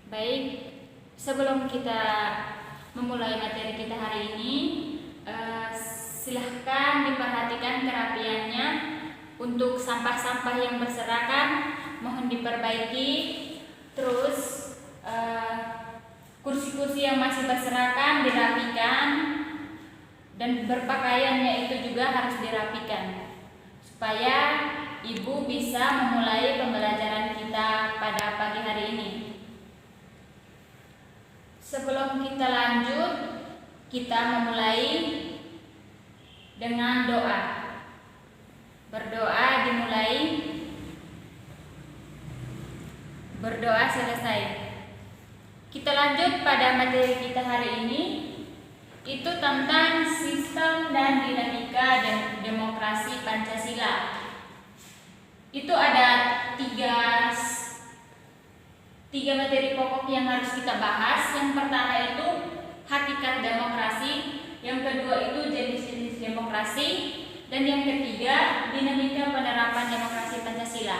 Baik, sebelum kita memulai materi kita hari ini, silahkan diperhatikan kerapiannya. Untuk sampah-sampah yang berserakan mohon diperbaiki. Terus kursi-kursi yang masih berserakan dirapikan, dan berpakaiannya itu juga harus dirapikan supaya ibu bisa memulai pembelajaran kita pada pagi hari ini. Sebelum kita lanjut, kita memulai dengan doa. Berdoa dimulai, berdoa selesai. Kita lanjut pada materi kita hari ini, itu tentang sistem dan dinamika dan demokrasi Pancasila. Itu ada tiga materi pokok yang harus kita bahas. Yang pertama itu hakikat demokrasi, yang kedua itu jenis-jenis demokrasi, dan yang ketiga dinamika penerapan demokrasi Pancasila.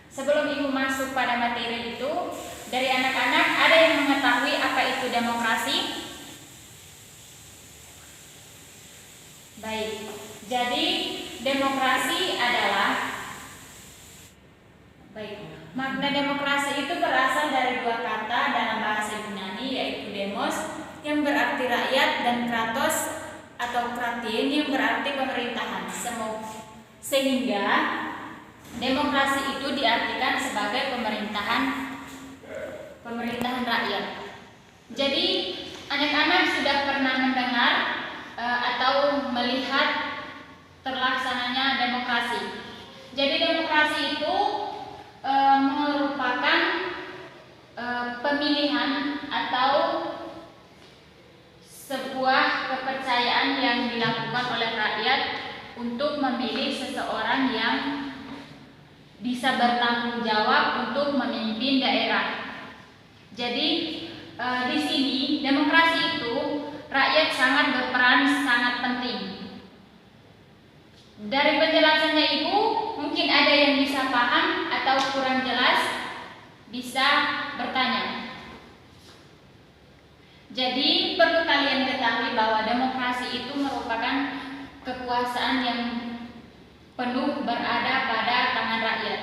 Sebelum ibu masuk pada materi itu, dari anak-anak ada yang mengetahui apa itu demokrasi? Baik, jadi demokrasi adalah makna demokrasi itu berasal dari dua kata dalam bahasa Yunani, yaitu demos yang berarti rakyat dan kratos atau kratin yang berarti pemerintahan. Sehingga demokrasi itu diartikan sebagai pemerintahan rakyat. Jadi anak-anak sudah pernah mendengar atau melihat terlaksananya demokrasi. Jadi demokrasi itu merupakan pemilihan atau sebuah kepercayaan yang dilakukan oleh rakyat untuk memilih seseorang yang bisa bertanggung jawab untuk memimpin daerah. Jadi di sini demokrasi itu rakyat sangat berperan sangat penting. Dari penjelasannya ibu, mungkin ada yang bisa paham atau kurang jelas, bisa bertanya. Jadi perlu kalian ketahui bahwa demokrasi itu merupakan kekuasaan yang penuh berada pada tangan rakyat.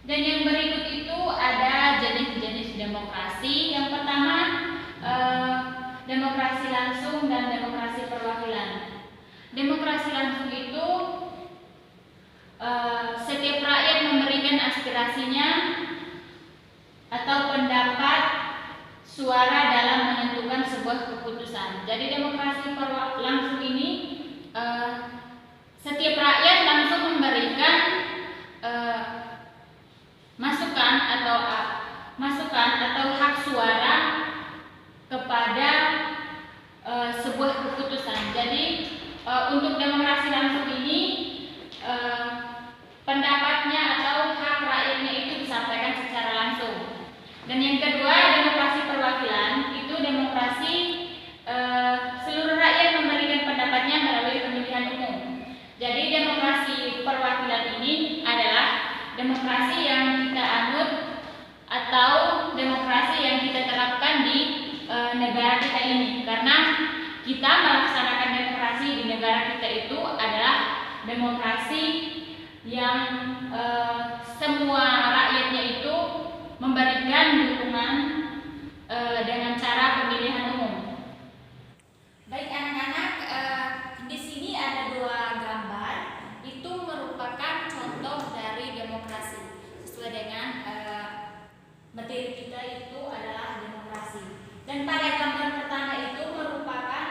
Dan yang berikut itu ada jenis-jenis demokrasi. Yang pertama demokrasi langsung dan demokrasi perwakilan. Demokrasi langsung itu setiap rakyat memberikan aspirasinya atau pendapat suara dalam menentukan sebuah keputusan. Jadi demokrasi langsung ini setiap rakyat langsung memberikan masukan atau hak suara kepada sebuah keputusan. Jadi untuk demokrasi langsung ini pendapatnya atau hak rakyatnya itu disampaikan secara langsung. Dan yang kedua, demokrasi perwakilan itu demokrasi seluruh rakyat memberikan pendapatnya melalui pemilihan umum. Jadi demokrasi perwakilan ini adalah demokrasi yang kita anut atau demokrasi yang kita terapkan di negara kita ini, karena kita melaksanakan demokrasi di negara kita itu adalah demokrasi yang semua rakyatnya itu memberikan dukungan dengan cara pemilihan umum. Baik anak-anak, di sini ada dua gambar, itu merupakan contoh dari demokrasi. Sesuai dengan materi kita itu adalah demokrasi. Dan pada gambar pertama itu merupakan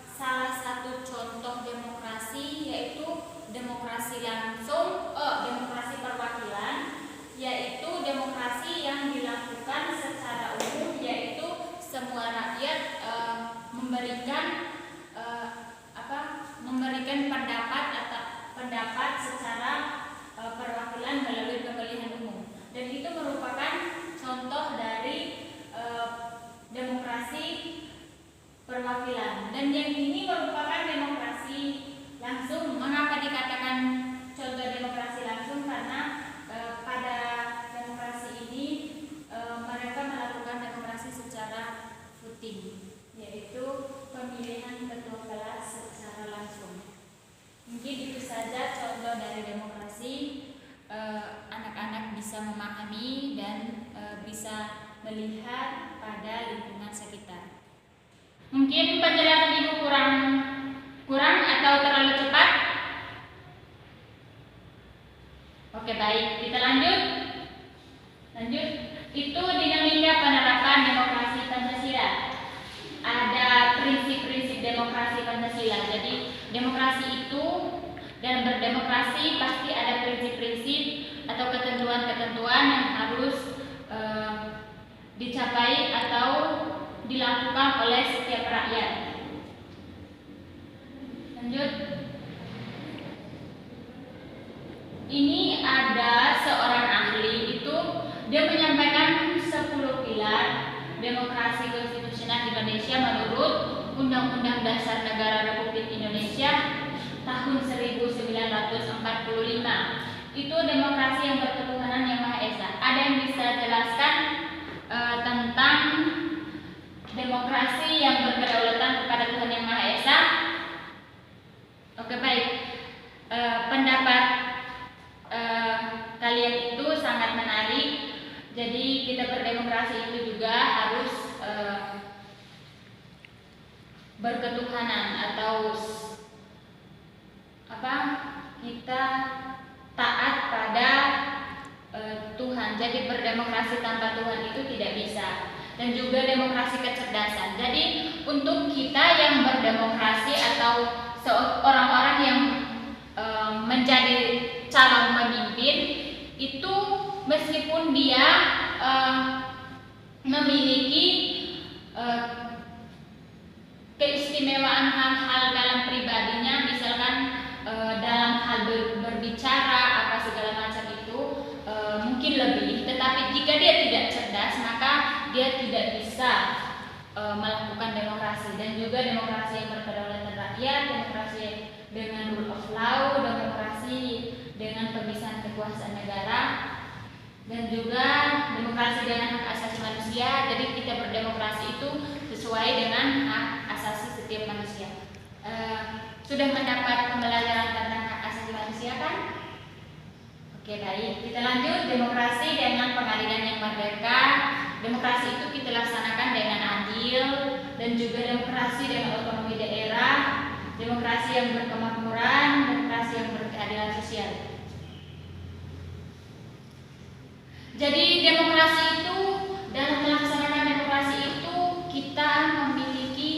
salah satu contoh demokrasi, yaitu demokrasi langsung, demokrasi perwakilan. dan bisa melihat pada lingkungan sekitar. Mungkin penjelasan Ibu kurang atau terlalu cepat? Oke, baik, kita lanjut. Itu dinamika penerapan demokrasi Pancasila. Ada prinsip-prinsip demokrasi Pancasila. Jadi demokrasi itu, dalam berdemokrasi pasti ada prinsip-prinsip atau ketentuan-ketentuan yang harus dicapai atau dilakukan oleh setiap rakyat. Lanjut. Ini ada seorang ahli, itu dia menyampaikan 10 pilar demokrasi konstitusional Indonesia menurut Undang-Undang Dasar Negara Republik Indonesia tahun 1945. Itu demokrasi yang berketuhanan yang Maha Esa. Ada yang bisa jelaskan tentang demokrasi yang berkedaulatan kepada Tuhan Yang Maha Esa? Oke, baik. Pendapat kalian itu sangat menarik. Jadi kita berdemokrasi itu juga harus berketuhanan atau kita taat pada Tuhan. Jadi berdemokrasi tanpa Tuhan itu tidak bisa. Dan juga demokrasi kecerdasan. Jadi untuk kita yang berdemokrasi atau orang-orang yang menjadi calon pemimpin itu, meskipun dia memiliki keistimewaan hal-hal dalam pribadinya, misalkan dalam hal berbicara apa segala macam itu mungkin lebih, tetapi jika dia tidak cerdas maka dia tidak bisa melakukan demokrasi. Dan juga demokrasi yang berkedaulatan rakyat, demokrasi dengan rule of law, demokrasi dengan pemisahan kekuasaan negara, dan juga demokrasi dengan hak asasi manusia. Jadi kita berdemokrasi itu sesuai dengan hak asasi setiap manusia. Sudah mendapat pembelajaran tentang hak asasi manusia kan? Oke, baik, kita lanjut. Demokrasi dengan pengadilan yang merdeka. Demokrasi itu kita laksanakan dengan adil, dan juga demokrasi dengan otonomi daerah, demokrasi yang berkemakmuran, demokrasi yang berkeadilan sosial. Jadi demokrasi itu, dalam melaksanakan demokrasi itu kita memiliki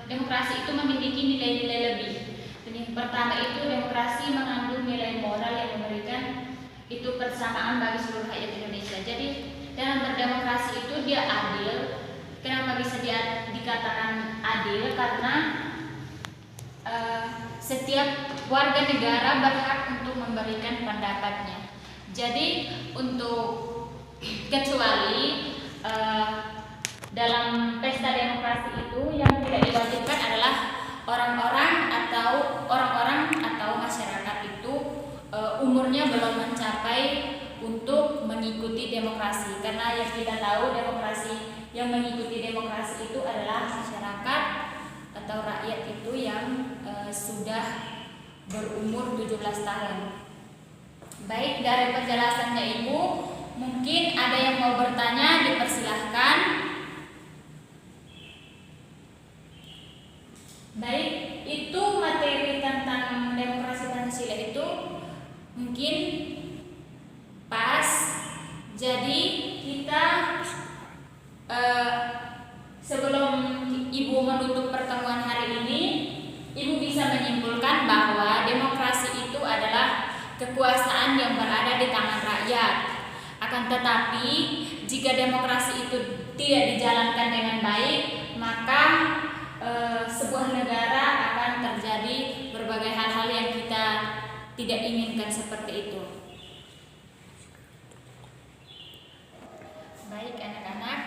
demokrasi itu memiliki nilai-nilai lebih. Dan yang pertama itu demokrasi mengandung nilai moral yang memberikan itu persamaan bagi seluruh rakyat Indonesia. Jadi dalam berdemokrasi itu dia adil. Kenapa bisa dikatakan adil? Karena setiap warga negara berhak untuk memberikan pendapatnya. Jadi untuk kecuali dalam pesta demokrasi itu yang tidak diwajibkan adalah orang-orang atau masyarakat itu umurnya belum mencapai untuk mengikuti demokrasi. Karena yang kita tahu demokrasi, yang mengikuti demokrasi itu adalah masyarakat atau rakyat itu yang sudah berumur 17 tahun. Baik, dari penjelasannya Ibu, mungkin ada yang mau bertanya, dipersilahkan. Baik, itu materi tentang demokrasi Pancasila itu mungkin pas. Jadi kita sebelum Ibu menutup pertemuan hari ini, Ibu bisa menyimpulkan bahwa demokrasi itu adalah kekuasaan yang berada di tangan rakyat. Akan tetapi jika demokrasi itu tidak dijalankan dengan baik, maka sebuah negara akan terjadi berbagai hal-hal yang kita tidak inginkan seperti itu. Baik anak-anak,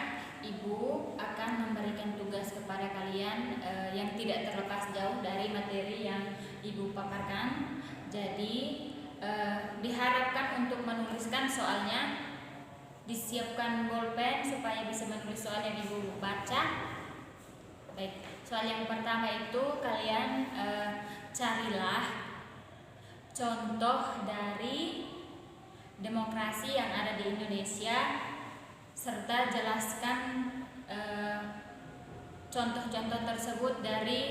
Ibu akan memberikan tugas kepada kalian yang tidak terlepas jauh dari materi yang Ibu paparkan. Jadi diharapkan untuk menuliskan soalnya, disiapkan bolpen supaya bisa menulis soal yang Ibu baca. Baik, soal yang pertama itu kalian carilah contoh dari demokrasi yang ada di Indonesia serta jelaskan contoh-contoh tersebut dari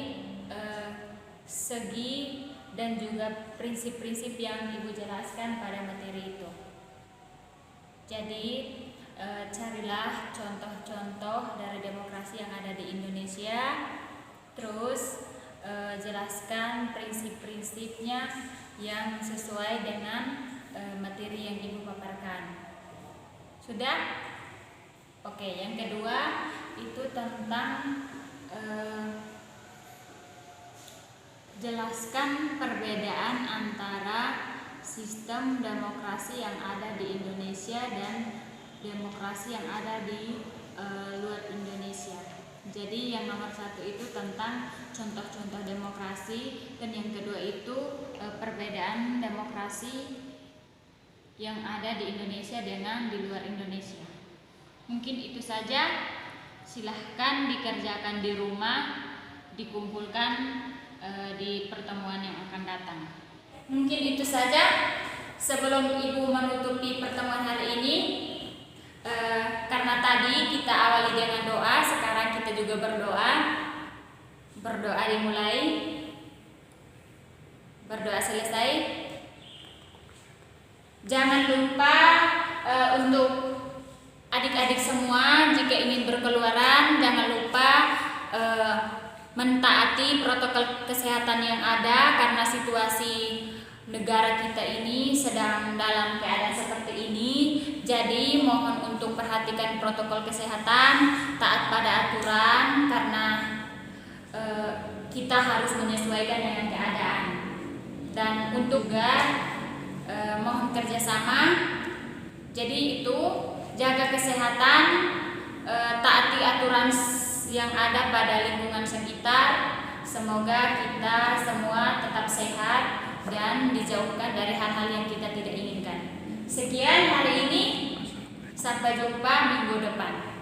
segi dan juga prinsip-prinsip yang Ibu jelaskan pada materi itu. Jadi carilah contoh-contoh dari demokrasi yang ada di Indonesia, terus jelaskan prinsip-prinsipnya yang sesuai dengan materi yang Ibu paparkan. Sudah? Oke, yang kedua itu tentang jelaskan perbedaan antara sistem demokrasi yang ada di Indonesia dan demokrasi yang ada di luar Indonesia. Jadi yang nomor 1 itu tentang contoh-contoh demokrasi, dan yang kedua itu perbedaan demokrasi yang ada di Indonesia dengan di luar Indonesia. Mungkin itu saja. Silahkan dikerjakan di rumah, dikumpulkan di pertemuan yang akan datang. Mungkin itu saja. Sebelum Ibu menutupi pertemuan hari ini, karena tadi kita awali dengan doa, sekarang kita juga berdoa. Berdoa dimulai, berdoa selesai. Jangan lupa untuk adik-adik semua, jika ingin berkeluaran, jangan lupa mentaati protokol kesehatan yang ada, karena situasi negara kita ini sedang dalam keadaan seperti ini. Jadi mohon untuk perhatikan protokol kesehatan, taat pada aturan, karena kita harus menyesuaikan dengan keadaan. Dan untuk mohon kerjasama. Jadi itu, jaga kesehatan, taati aturan yang ada pada lingkungan sekitar. Semoga kita semua tetap sehat dan dijauhkan dari hal-hal yang kita tidak inginkan. Sekian hari ini, sampai jumpa minggu depan.